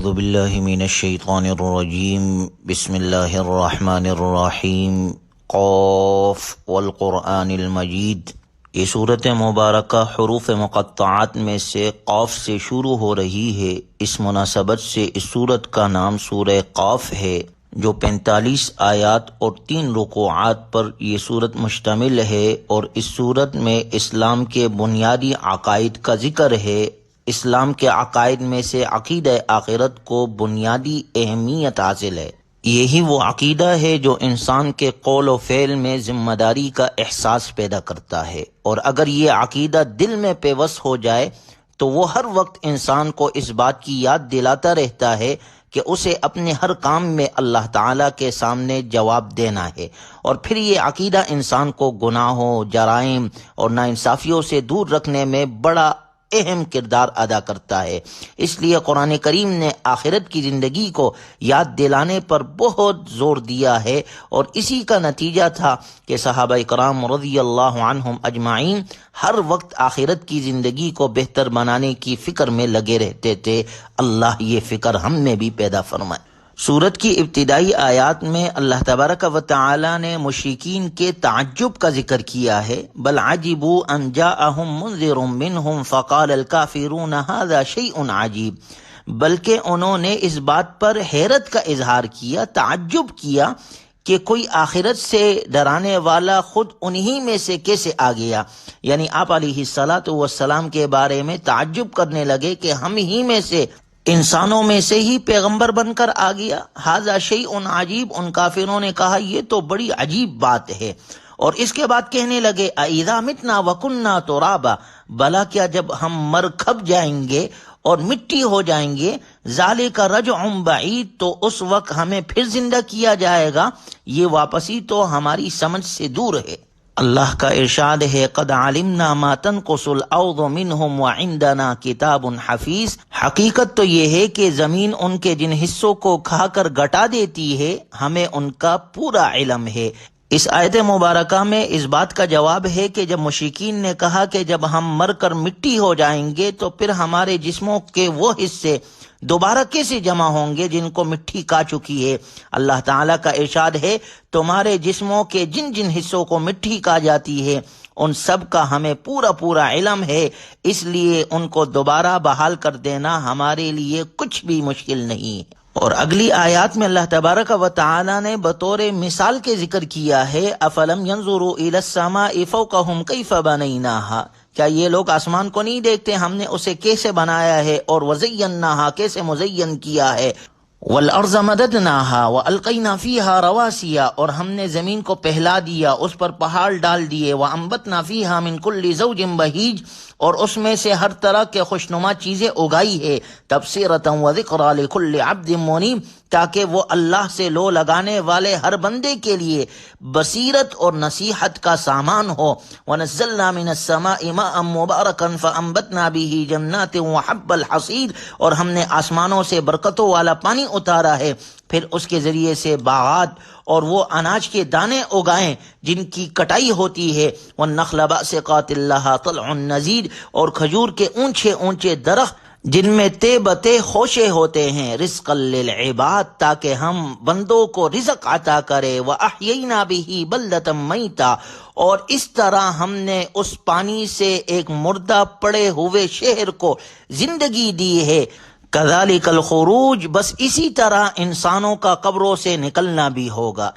اعوذ باللہ من الشیطان الرجیم بسم اللہ الرحمن الرحیم قاف والقرآن المجید۔ یہ صورت مبارکہ حروف مقطعات میں سے قاف سے شروع ہو رہی ہے۔ اس مناسبت سے اس صورت کا نام سورہ قاف ہے، جو 45 آیات اور 3 رکوعات پر یہ صورت مشتمل ہے، اور اس صورت میں اسلام کے بنیادی عقائد کا ذکر ہے۔ اسلام کے عقائد میں سے عقیدہ آخرت کو بنیادی اہمیت حاصل ہے۔ یہی وہ عقیدہ ہے جو انسان کے قول و فعل میں ذمہ داری کا احساس پیدا کرتا ہے، اور اگر یہ عقیدہ دل میں پیوست ہو جائے تو وہ ہر وقت انسان کو اس بات کی یاد دلاتا رہتا ہے کہ اسے اپنے ہر کام میں اللہ تعالیٰ کے سامنے جواب دینا ہے، اور پھر یہ عقیدہ انسان کو گناہوں، جرائم اور ناانصافیوں سے دور رکھنے میں بڑا اہم کردار ادا کرتا ہے۔ اس لیے قرآن کریم نے آخرت کی زندگی کو یاد دلانے پر بہت زور دیا ہے، اور اسی کا نتیجہ تھا کہ صحابہ کرام رضی اللہ عنہم اجمعین ہر وقت آخرت کی زندگی کو بہتر بنانے کی فکر میں لگے رہتے تھے۔ اللہ یہ فکر ہم میں بھی پیدا فرمائے۔ سورت کی ابتدائی آیات میں اللہ تبارک و تعالی نے مشرکین کے تعجب کا ذکر کیا ہے۔ بل عجبوا ان جاءهم منذر منهم فقال الكافرون هذا شيء عجیب، بلکہ انہوں نے اس بات پر حیرت کا اظہار کیا، تعجب کیا کہ کوئی آخرت سے ڈرانے والا خود انہی میں سے کیسے آ گیا، یعنی آپ علیہ السلام کے بارے میں تعجب کرنے لگے کہ ہم ہی میں سے، انسانوں میں سے ہی پیغمبر بن کر آ گیا۔ ھذا شیء عجیب، ان کافروں نے کہا یہ تو بڑی عجیب بات ہے، اور اس کے بعد کہنے لگے اذا متنا وکنا ترابا، بلا کیا جب ہم مر کھپ جائیں گے اور مٹی ہو جائیں گے، ذالک رجع بعید، تو اس وقت ہمیں پھر زندہ کیا جائے گا، یہ واپسی تو ہماری سمجھ سے دور ہے۔ اللہ کا ارشاد ہے قد علمنا ما تنقص الارض منهم وعندنا کتاب حفیظ، حقیقت تو یہ ہے کہ زمین ان کے جن حصوں کو کھا کر گٹا دیتی ہے، ہمیں ان کا پورا علم ہے۔ اس آیت مبارکہ میں اس بات کا جواب ہے کہ جب مشرکین نے کہا کہ جب ہم مر کر مٹی ہو جائیں گے تو پھر ہمارے جسموں کے وہ حصے دوبارہ کیسے جمع ہوں گے جن کو مٹی کھا چکی ہے، اللہ تعالیٰ کا ارشاد ہے تمہارے جسموں کے جن جن حصوں کو مٹی کھا جاتی ہے ان سب کا ہمیں پورا علم ہے، اس لیے ان کو دوبارہ بحال کر دینا ہمارے لیے کچھ بھی مشکل نہیں ہے۔ اور اگلی آیات میں اللہ تبارک و تعالی نے بطور مثال کے ذکر کیا ہے افلم ينظروا الى السماء فوقهم كيف بنيناها، کیا یہ لوگ آسمان کو نہیں دیکھتے ہم نے اسے کیسے بنایا ہے، اور وزیناها کیسے مزین کیا ہے، والارض مددناها والقینا فیها رواسیا، اور ہم نے زمین کو پہلا دیا، اس پر پہاڑ ڈال دیے، وانبتنا فیها من كل زوج بہیج، اور اس میں سے ہر طرح کے خوشنما چیزیں اگائی ہے، تبصرۃ وذکریٰ لکل عبد منیب، تاکہ وہ اللہ سے لو لگانے والے ہر بندے کے لیے بصیرت اور نصیحت کا سامان ہو۔ وَنَزَّلْنَا مِنَ السَّمَاءِ مَاءً مُبَارَكًا فَأَنبَتْنَا بِهِ جَنَّاتٍ وَحَبَّ الْحَصِيدِ، اور ہم نے آسمانوں سے برکتوں والا پانی اتارا ہے، پھر اس کے ذریعے سے باغات اور وہ اناج کے دانے اگائیں جن کی کٹائی ہوتی ہے، وَالنَّخْلَ بَاسِقَاتٍ لَهَا طَلْعٌ نَضِيدٌ، اور کھجور کے اونچے اونچے درخت جن میں تے بتے خوشے ہوتے ہیں، رزقا للعباد، تاکہ ہم بندوں کو رزق عطا کرے، وَأَحْيَيْنَا بِهِ بَلْدَةً مَيْتًا، اور اس طرح ہم نے اس پانی سے ایک مردہ پڑے ہوئے شہر کو زندگی دی ہے، کذالک الخروج، بس اسی طرح انسانوں کا قبروں سے نکلنا بھی ہوگا۔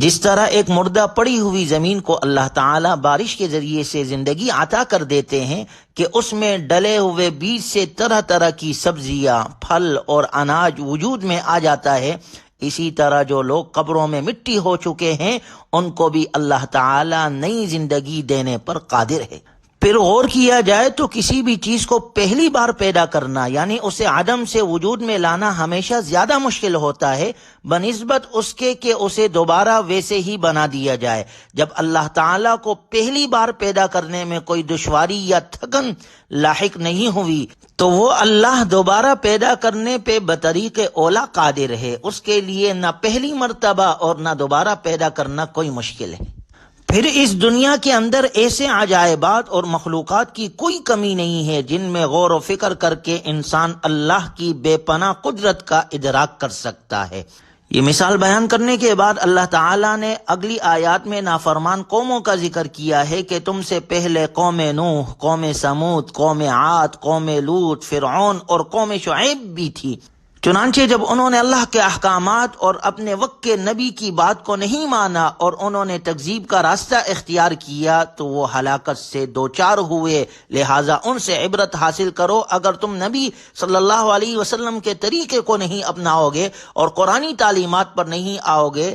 جس طرح ایک مردہ پڑی ہوئی زمین کو اللہ تعالیٰ بارش کے ذریعے سے زندگی عطا کر دیتے ہیں کہ اس میں ڈلے ہوئے بیج سے طرح طرح کی سبزیاں، پھل اور اناج وجود میں آ جاتا ہے، اسی طرح جو لوگ قبروں میں مٹی ہو چکے ہیں ان کو بھی اللہ تعالیٰ نئی زندگی دینے پر قادر ہے۔ پھر غور کیا جائے تو کسی بھی چیز کو پہلی بار پیدا کرنا، یعنی اسے عدم سے وجود میں لانا، ہمیشہ زیادہ مشکل ہوتا ہے بنسبت اس کے کہ اسے دوبارہ ویسے ہی بنا دیا جائے۔ جب اللہ تعالیٰ کو پہلی بار پیدا کرنے میں کوئی دشواری یا تھکن لاحق نہیں ہوئی تو وہ اللہ دوبارہ پیدا کرنے پہ بطریق اولا قادر ہے، اس کے لیے نہ پہلی مرتبہ اور نہ دوبارہ پیدا کرنا کوئی مشکل ہے۔ پھر اس دنیا کے اندر ایسے عجائبات اور مخلوقات کی کوئی کمی نہیں ہے جن میں غور و فکر کر کے انسان اللہ کی بے پناہ قدرت کا ادراک کر سکتا ہے۔ یہ مثال بیان کرنے کے بعد اللہ تعالیٰ نے اگلی آیات میں نافرمان قوموں کا ذکر کیا ہے کہ تم سے پہلے قوم نوح، قوم سمود، قوم عاد، قوم لوط، فرعون اور قوم شعیب بھی تھی۔ چنانچہ جب انہوں نے اللہ کے احکامات اور اپنے وقت کے نبی کی بات کو نہیں مانا اور انہوں نے تکذیب کا راستہ اختیار کیا تو وہ ہلاکت سے دوچار ہوئے، لہٰذا ان سے عبرت حاصل کرو۔ اگر تم نبی صلی اللہ علیہ وسلم کے طریقے کو نہیں اپناؤ گے اور قرآنی تعلیمات پر نہیں آؤ گے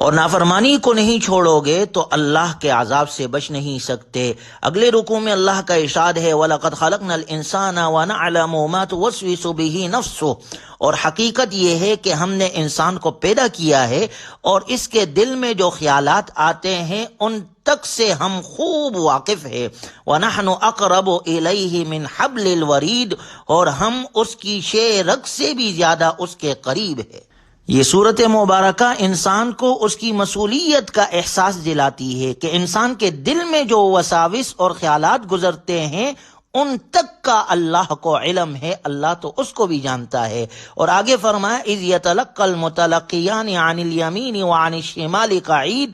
اور نافرمانی کو نہیں چھوڑو گے تو اللہ کے عذاب سے بچ نہیں سکتے۔ اگلے رکوع میں اللہ کا ارشاد ہے وَلَقَدْ خَلَقْنَا الْإِنسَانَ وَنَعْلَمُ مَا تُوَسْوِسُ بِهِ نَفْسُهُ، اور حقیقت یہ ہے کہ ہم نے انسان کو پیدا کیا ہے اور اس کے دل میں جو خیالات آتے ہیں ان تک سے ہم خوب واقف ہے۔ وَنَحْنُ أَقْرَبُ إِلَيْهِ مِنْ حَبْلِ الْوَرِيدِ، اور ہم اس کی شے رگ سے بھی زیادہ اس کے قریب ہے۔ یہ صورت مبارکہ انسان کو اس کی مسئولیت کا احساس دلاتی ہے کہ انسان کے دل میں جو وساوس اور خیالات گزرتے ہیں ان تک کا اللہ کو علم ہے، اللہ تو اس کو بھی جانتا ہے۔ اور آگے فرمایا اذ یتلقی المتلقیان عن الیمین وعن الشمال قعید،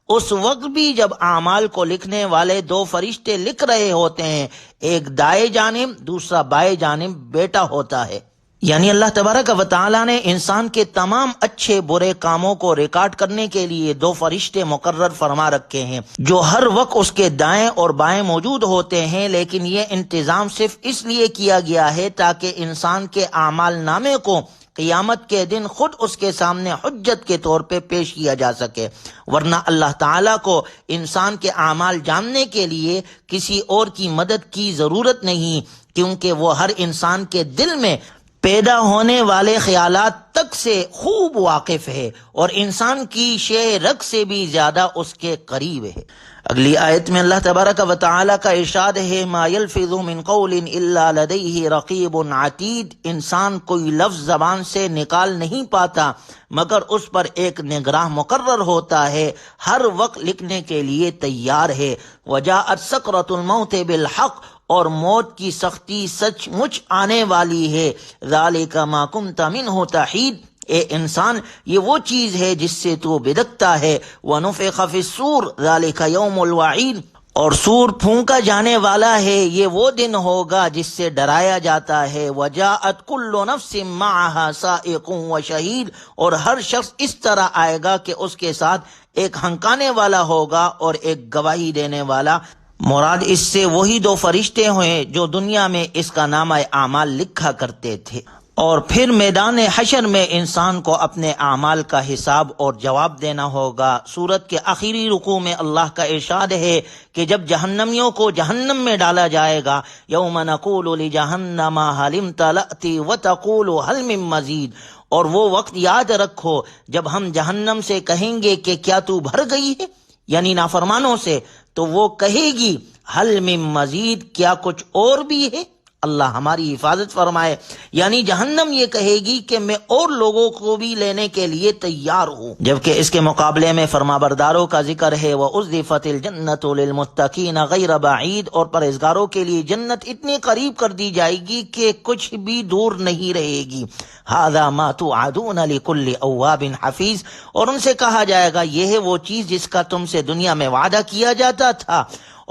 اس وقت بھی جب اعمال کو لکھنے والے دو فرشتے لکھ رہے ہوتے ہیں، ایک دائیں جانب دوسرا بائیں جانب بیٹھا ہوتا ہے۔ یعنی اللہ تبارک و تعالیٰ نے انسان کے تمام اچھے برے کاموں کو ریکارڈ کرنے کے لیے دو فرشتے مقرر فرما رکھے ہیں جو ہر وقت اس کے دائیں اور بائیں موجود ہوتے ہیں، لیکن یہ انتظام صرف اس لیے کیا گیا ہے تاکہ انسان کے اعمال نامے کو قیامت کے دن خود اس کے سامنے حجت کے طور پہ پیش کیا جا سکے، ورنہ اللہ تعالیٰ کو انسان کے اعمال جاننے کے لیے کسی اور کی مدد کی ضرورت نہیں، کیونکہ وہ ہر انسان کے دل میں پیدا ہونے والے خیالات تک سے خوب واقف ہے اور انسان کی شے رگ سے بھی زیادہ اس کے قریب ہے۔ اگلی آیت میں اللہ تبارک و تعالی کا ارشاد ہے ما یلفظ من قول الا لدیہ رقیب عتید، انسان کوئی لفظ زبان سے نکال نہیں پاتا مگر اس پر ایک نگراں مقرر ہوتا ہے، ہر وقت لکھنے کے لیے تیار ہے۔ وجاءت سکرۃ الموت بالحق، اور موت کی سختی سچ مچ آنے والی ہے۔ ذالک ما کنت منہ تحید، اے انسان یہ وہ چیز ہے جس سے تو بدکتا ہے۔ ونفخ فی الصور ذالک یوم الوعید، اور سور پھونکا جانے والا ہے، یہ وہ دن ہوگا جس سے ڈرایا جاتا ہے۔ وجاءت کل نفس معها سائق وشہید، اور ہر شخص اس طرح آئے گا کہ اس کے ساتھ ایک ہنکانے والا ہوگا اور ایک گواہی دینے والا۔ مراد اس سے وہی دو فرشتے ہوئے جو دنیا میں اس کا نامہ اعمال لکھا کرتے تھے۔ اور پھر میدان حشر میں انسان کو اپنے اعمال کا حساب اور جواب دینا ہوگا۔ سورت کے آخری رکوع میں اللہ کا ارشاد ہے کہ جب جہنمیوں کو جہنم میں ڈالا جائے گا، یوم نقول لجہنم هل امتلأت وتقول هل من مزید، اور وہ وقت یاد رکھو جب ہم جہنم سے کہیں گے کہ کیا تو بھر گئی ہے، یعنی نافرمانوں سے، تو وہ کہے گی حل من مزید، کیا کچھ اور بھی ہے؟ اللہ ہماری حفاظت فرمائے۔ یعنی جہنم یہ کہے گی کہ میں اور لوگوں کو بھی لینے کے لیے تیار ہوں، جبکہ اس کے مقابلے میں فرمانبرداروں کا ذکر ہے وَأُزْلِفَتِ الْجَنَّةُ لِلْمُتَّقِينَ غَيْرَ بَعِيدٍ، اور پرہیزگاروں کے لیے جنت اتنی قریب کر دی جائے گی کہ کچھ بھی دور نہیں رہے گی۔ هَذَا مَا تُوعَدُونَ لِكُلِّ أَوَّابٍ حَفِيظٍ، اور ان سے کہا جائے گا یہ ہے وہ چیز جس کا تم سے دنیا میں وعدہ کیا جاتا تھا،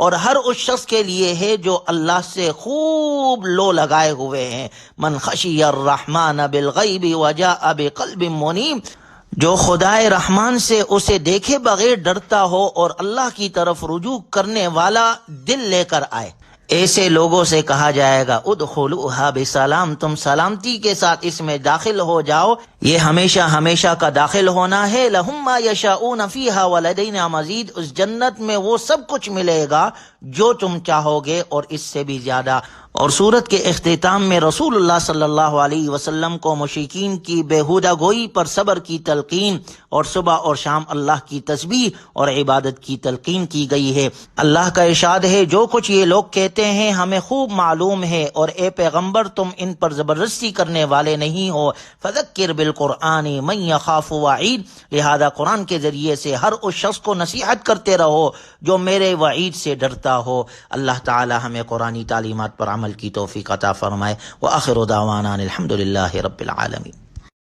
اور ہر اس شخص کے لیے ہے جو اللہ سے خوب لو لگائے ہوئے ہیں۔ من خشی الرحمن بالغیب وجاء بقلب منیب، جو خدائے رحمان سے اسے دیکھے بغیر ڈرتا ہو اور اللہ کی طرف رجوع کرنے والا دل لے کر آئے، ایسے لوگوں سے کہا جائے گا ادخلوها بسلام، تم سلامتی کے ساتھ اس میں داخل ہو جاؤ، یہ ہمیشہ ہمیشہ کا داخل ہونا ہے۔ لہم ما یشاؤون فیہا ولدینا مزید، اس جنت میں وہ سب کچھ ملے گا جو تم چاہو گے اور اس سے بھی زیادہ۔ اور سورت کے اختتام میں رسول اللہ صلی اللہ علیہ وسلم کو مشرکین کی بےہودہ گوئی پر صبر کی تلقین اور صبح اور شام اللہ کی تسبیح اور عبادت کی تلقین کی گئی ہے۔ اللہ کا ارشاد ہے، جو کچھ یہ لوگ کہتے ہیں ہمیں خوب معلوم ہے، اور اے پیغمبر تم ان پر زبردستی کرنے والے نہیں ہو۔ فذکر بالقرآن من یخاف وعید، لہذا قرآن کے ذریعے سے ہر اس شخص کو نصیحت کرتے رہو جو میرے وعید سے ڈرتا ہو۔ اللہ تعالی ہمیں قرآنی تعلیمات پر عمل کی توفیق عطا فرمائے۔ وآخر دعوانا الحمد للہ رب العالمین۔